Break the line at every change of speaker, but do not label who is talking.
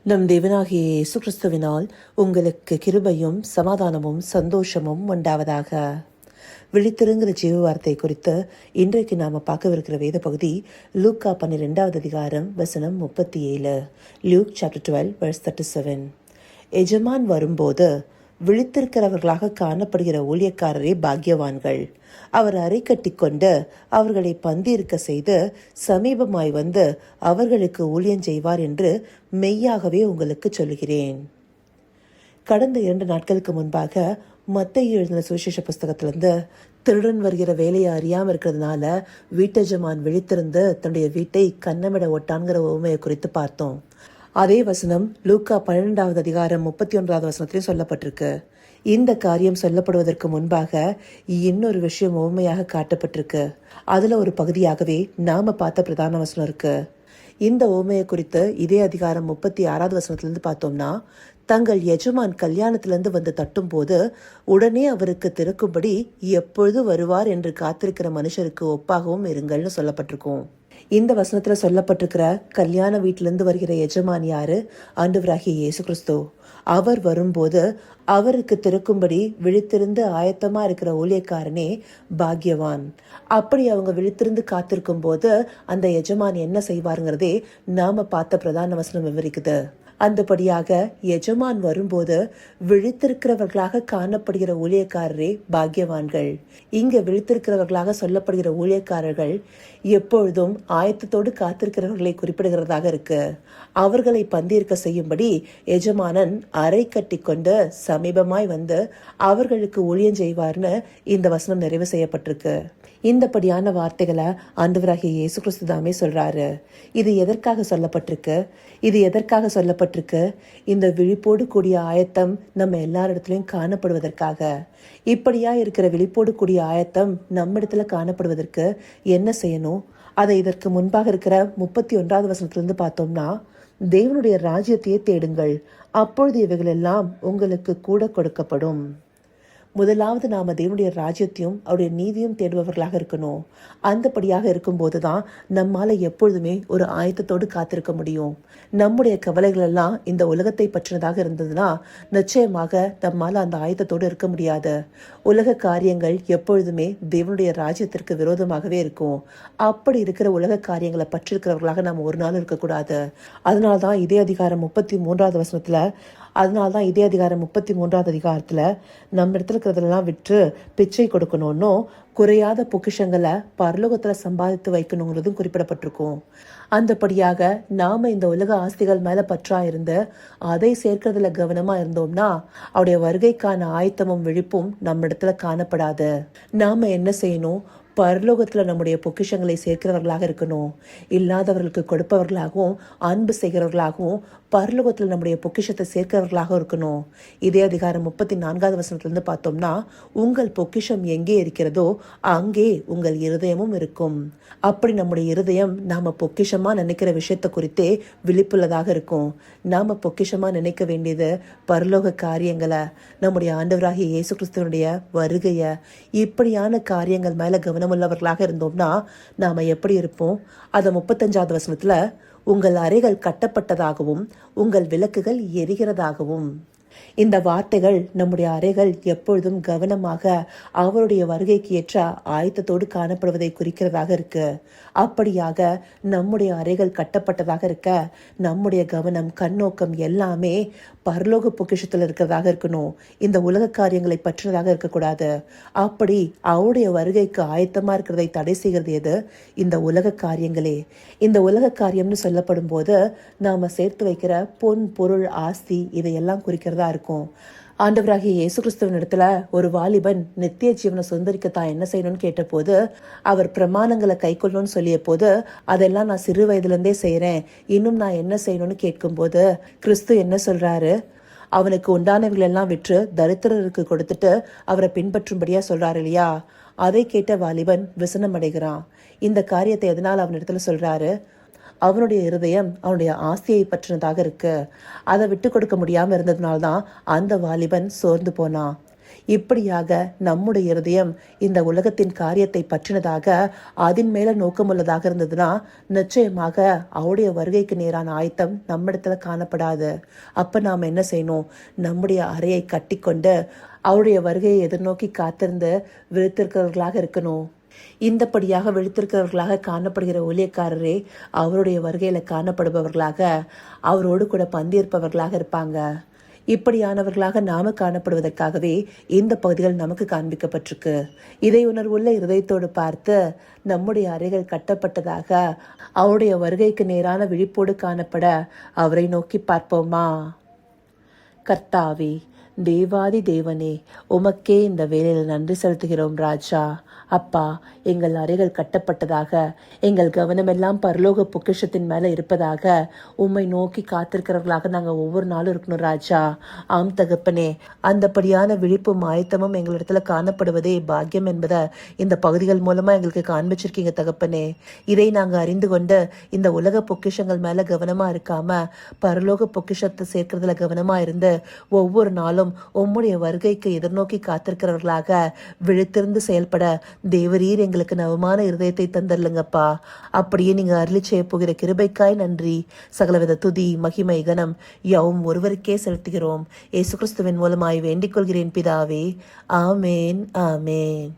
நம் தேவனாகிய இயேசு கிறிஸ்துவினால் உங்களுக்கு கிருபையும் சமாதானமும் சந்தோஷமும் உண்டாவதாக. விழித்திருங்கிற ஜீவ வார்த்தை குறித்து இன்றைக்கு நாம் பார்க்கவிருக்கிற வேத பகுதி லூக்கா 12வது அதிகாரம் வசனம் 37. Luke chapter 12 verse 37. எஜமான் வரும்போது விழித்திருக்கிறவர்களாக காணப்படுகிற ஊழியக்காரரே பாக்கியவான்கள். அவர் அறை கட்டி கொண்டு அவர்களை பந்தியிருக்க செய்து சமீபமாய் வந்து அவர்களுக்கு ஊழியம் செய்வார் என்று மெய்யாகவே உங்களுக்கு சொல்லுகிறேன். கடந்த 2 நாட்களுக்கு முன்பாக மத்தேயு எழுதின சுவிசேஷ புஸ்தகத்திலிருந்து திருடன் வருகிற வேலையை அறியாமல் இருக்கிறதுனால வீட்டெஜமான் விழித்திருந்து தன்னுடைய வீட்டை கன்னமிட ஒட்டான்கிற உவமையை குறித்து பார்த்தோம். அதே வசனம் லூக்கா 12வது அதிகாரம் 31வது வசனத்திலையும் சொல்லப்பட்டிருக்கு. இந்த காரியம் சொல்லப்படுவதற்கு முன்பாக இன்னொரு விஷயம் உவமையாக காட்டப்பட்டிருக்கு. அதுல ஒரு பகுதியாகவே நாம பார்த்த பிரதான வசனம் இருக்கு. இந்த உவமையை குறித்து இதே அதிகாரம் 36வது வசனத்திலிருந்து பார்த்தோம்னா, தங்கள் எஜமான் கல்யாணத்திலிருந்து வந்து தட்டும் போது உடனே அவருக்கு திறக்கும்படி எப்பொழுது வருவார் என்று காத்திருக்கிற மனுஷருக்கு ஒப்பாகவும் இருங்கள்னு சொல்லப்பட்டிருக்கும். இந்த வசனத்துல சொல்லப்பட்டிருக்கிற கல்யாண வீட்டிலிருந்து வருகிற எஜமான் யாரு? ஆண்டவராகிய இயேசு கிறிஸ்து. அவர் வரும்போது அவருக்கு திறக்கும்படி விழித்திருந்து ஆயத்தமா இருக்கிற ஊழியக்காரனே பாக்கியவான். அப்படி அவங்க விழித்திருந்து காத்திருக்கும் போது அந்த எஜமான் என்ன செய்வாருங்கிறதே நாம பார்த்த பிரதான வசனம் விவரிக்குது. அந்தபடியாக எஜமான் வரும்போது விழித்திருக்கிறவர்களாக காணப்படுகிற ஊழியக்காரரே பாக்கியவான்கள். இங்க விழித்திருக்கிறவர்களாக சொல்லப்படுகிற ஊழியக்காரர்கள் எப்பொழுதும் ஆயத்தத்தோடு காத்திருக்கிறவர்களை குறிப்பிடுகிறதாக இருக்கு. அவர்களை பந்தியிருக்க செய்யும்படி எஜமானன் அறை கட்டி கொண்டு சமீபமாய் வந்து அவர்களுக்கு ஊழியம் செய்வார்னு இந்த வசனம் நிறைவு செய்யப்பட்டிருக்கு. இந்தபடியான வார்த்தைகளை ஆண்டவராகிய இயேசு கிறிஸ்து தாமே சொல்றாரு. இது எதற்காக சொல்லப்பட்டிருக்கு? இந்த விழிப்போடு கூடிய ஆயத்தம் நம்ம எல்லாரிடத்துலயும் காணப்படுவதற்காக. இப்படியா இருக்கிற விழிப்போடு கூடிய ஆயத்தம் நம்ம இடத்துல காணப்படுவதற்கு என்ன செய்யணும்? அதை இதற்கு முன்பாக இருக்கிற 31வது வசனத்திலிருந்து பார்த்தோம்னா, தேவனுடைய ராஜ்யத்தையே தேடுங்கள், அப்பொழுது இவைகள் எல்லாம் உங்களுக்கு கூட கொடுக்கப்படும். முதலாவது நாம தேவனுடைய ராஜ்யத்தையும் அவருடைய நீதியும் தேடுபவர்களாக இருக்கணும். அந்தபடியாக இருக்கும்போது தான் நம்மால எப்பொழுதுமே ஒரு ஆயத்தத்தோடு காத்திருக்க முடியும். நம்முடைய கவலைகள் எல்லாம் இந்த உலகத்தை பற்றினதாக இருந்ததுன்னா நிச்சயமாக நம்மால அந்த ஆயத்தத்தோடு இருக்க முடியாது. உலக காரியங்கள் எப்பொழுதுமே தேவனுடைய ராஜ்யத்திற்கு விரோதமாகவே இருக்கும். அப்படி இருக்கிற உலக காரியங்களை பற்றிருக்கிறவர்களாக நாம் ஒரு நாள் இருக்கக்கூடாது. அதனால்தான் இதே அதிகாரம் 33வது அதிகாரத்துல நம்ம இடத்துல இருக்கிறதெல்லாம் விற்று பிச்சை கொடுக்கணும்னு குறையாத பொக்கிஷங்களை பரலோகத்துல சம்பாதித்து வைக்கணுங்கிறதும் குறிப்பிடப்பட்டிருக்கும். அந்தபடியாக நாம இந்த உலக ஆஸ்திகள் மேல பற்றா இருந்து அதை சேர்க்கறதுல கவனமா இருந்தோம்னா அவருடைய வருகைக்கான ஆயத்தமும் விழிப்பும் நம்ம இடத்துல காணப்படாது. நாம என்ன செய்யணும்? பரலோகத்துல நம்முடைய பொக்கிஷங்களை சேர்க்கிறவர்களாக இருக்கணும். இல்லாதவர்களுக்கு கொடுப்பவர்களாகவும் அன்பு செய்கிறவர்களாகவும் பரலோகத்துல நம்முடைய பொக்கிஷத்தை சேர்க்கிறவர்களாக இருக்கணும். இதே அதிகாரம் 34வது வசனத்திலிருந்து பார்த்தோம்னா, உங்கள் பொக்கிஷம் எங்கே இருக்கிறதோ அங்கே உங்கள் இருதயமும் இருக்கும். அப்படி நம்முடைய இருதயம் நாம பொக்கிஷமா நினைக்கிற விஷயத்த குறித்தே விழிப்புள்ளதாக இருக்கும். நாம பொக்கிஷமா நினைக்க வேண்டியது பரலோக காரியங்களை, நம்முடைய ஆண்டவராகிய இயேசு கிறிஸ்துவனுடைய வருகைய, இப்படியான காரியங்கள் மேல கவனமுள்ளவர்களாக இருந்தோம்னா நாம எப்படி இருப்போம்? அத 35வது வசனத்துல, உங்கள் அறைகள் கட்டப்பட்டதாகவும் உங்கள் விளக்குகள் எரிகிறதாகவும். இந்த வார்த்தைகள் நம்முடைய அறைகள் எப்பொழுதும் கவனமாக அவருடைய வருகைக்கு ஏற்ற ஆயத்தத்தோடு காணப்படுவதை குறிக்கிறதாக இருக்கு. அப்படியாக நம்முடைய அறைகள் கட்டப்பட்டதாக இருக்க நம்முடைய கவனம், கண்ணோக்கம் எல்லாமே பரலோக பொக்கிஷத்துல இருக்கிறதாக இருக்கணும். இந்த உலக காரியங்களை பற்றினதாக இருக்கக்கூடாது. அப்படி அவருடைய வருகைக்கு ஆயத்தமா இருக்கிறதை தடை செய்கிறது எது? இந்த உலக காரியங்களே. இந்த உலக காரியம்னு சொல்லப்படும் போது நாம சேர்த்து வைக்கிற பொன், பொருள், ஆஸ்தி இதையெல்லாம் குறிக்கிறதா இருக்கும். ஆண்டவராகிய இயேசு கிறிஸ்துவின் இடத்துல ஒரு வாலிபன் நித்திய ஜீவனை சுதந்திரிக்கத்தான் என்ன செய்யணும்னு கேட்ட போது, அவர் பிரமாணங்களை கை கொள்ளணும்னு சொல்லிய போது, அதெல்லாம் நான் சிறு வயதுல இருந்தே செய்யறேன், இன்னும் நான் என்ன செய்யணும்னு கேட்கும் போது கிறிஸ்து என்ன சொல்றாரு? அவனுக்கு உண்டானவர்கள் எல்லாம் விற்று தரித்திரருக்கு கொடுத்துட்டு அவரை பின்பற்றும்படியா சொல்றாரு இல்லையா? அதை கேட்ட வாலிபன் விசனம் அடைகிறான். இந்த காரியத்தை எதனால் அவன் இடத்துல சொல்றாரு? அவனுடைய இருதயம் அவனுடைய ஆசையை பற்றினதாக இருக்கு. அதை விட்டு கொடுக்க முடியாம இருந்ததுனால்தான் அந்த வாலிபன் சோர்ந்து போனான். இப்படியாக நம்முடைய இருதயம் இந்த உலகத்தின் காரியத்தை பற்றினதாக அதன் மேல நோக்கமுள்ளதாக இருந்ததுன்னா நிச்சயமாக அவருடைய வருகைக்கு நேரான ஆயத்தம் நம்மிடத்துல காணப்படாது. அப்ப நாம் என்ன செய்யணும்? நம்முடைய அறையை கட்டிக்கொண்டு அவருடைய வருகையை எதிர்நோக்கி காத்திருந்து விழித்திருக்கிறவர்களாக இருக்கணும். இந்தபடியாக விழித்திருக்கிறவர்களாக காணப்படுகிற ஊழியக்காரரே அவருடைய வருகையில காணப்படுபவர்களாக அவரோடு கூட பங்கேற்பவர்களாக இருப்பாங்க. இப்படியானவர்களாக நாம காணப்படுவதற்காகவே இந்த பகுதிகள் நமக்கு காண்பிக்கப்பட்டிருக்கு. இதை உணர்வுள்ள இருதயத்தோடு பார்த்து நம்முடைய அறைகள் கட்டப்பட்டதாக அவருடைய வருகைக்கு நேரான விழிப்போடு காணப்பட அவரை நோக்கி பார்ப்போமா? கர்த்தாவே, தேவாதி தேவனே, உமக்கே இந்த வேளையில் நன்றி செலுத்துகிறோம் ராஜா. அப்பா, எங்கள் அறைகள் கட்டப்பட்டதாக, எங்கள் கவனமெல்லாம் பரலோக பொக்கிஷத்தின் மேல இருப்பதாக உம்மை நோக்கி காத்திருக்கிறவர்களாக நாங்கள் ஒவ்வொரு நாளும் இருக்கணும் ராஜா. ஆம் தகப்பனே, அந்தபடியான விழிப்பும் ஆயத்தமும் எங்களிடத்துல காணப்படுவதே பாக்கியம் என்பதை இந்த பகுதிகள் மூலமா எங்களுக்கு காண்பிச்சிருக்கீங்க தகப்பனே. இதை நாங்கள் அறிந்து கொண்டு இந்த உலக பொக்கிஷங்கள் மேல கவனமா இருக்காம பரலோக பொக்கிஷத்தை சேர்க்கிறதுல கவனமா இருந்து ஒவ்வொரு நாளும் உம்முடைய வருகைக்கு எதிர்நோக்கி காத்திருக்கிறவர்களாக விழித்திருந்து செயல்பட தேவரீர் எங்களுக்கு நவமான இருதயத்தை தந்தரலுங்கப்பா. அப்படியே நீங்க அருளி செய்ய போகிற கிருபைக்காய் நன்றி. சகலவித துதி, மகிமை, கனம் யாவும் ஒருவருக்கே செலுத்துகிறோம். இயேசு கிறிஸ்துவின் மூலமாய் வேண்டிக் கொள்கிறேன் பிதாவே. ஆமேன், ஆமேன்.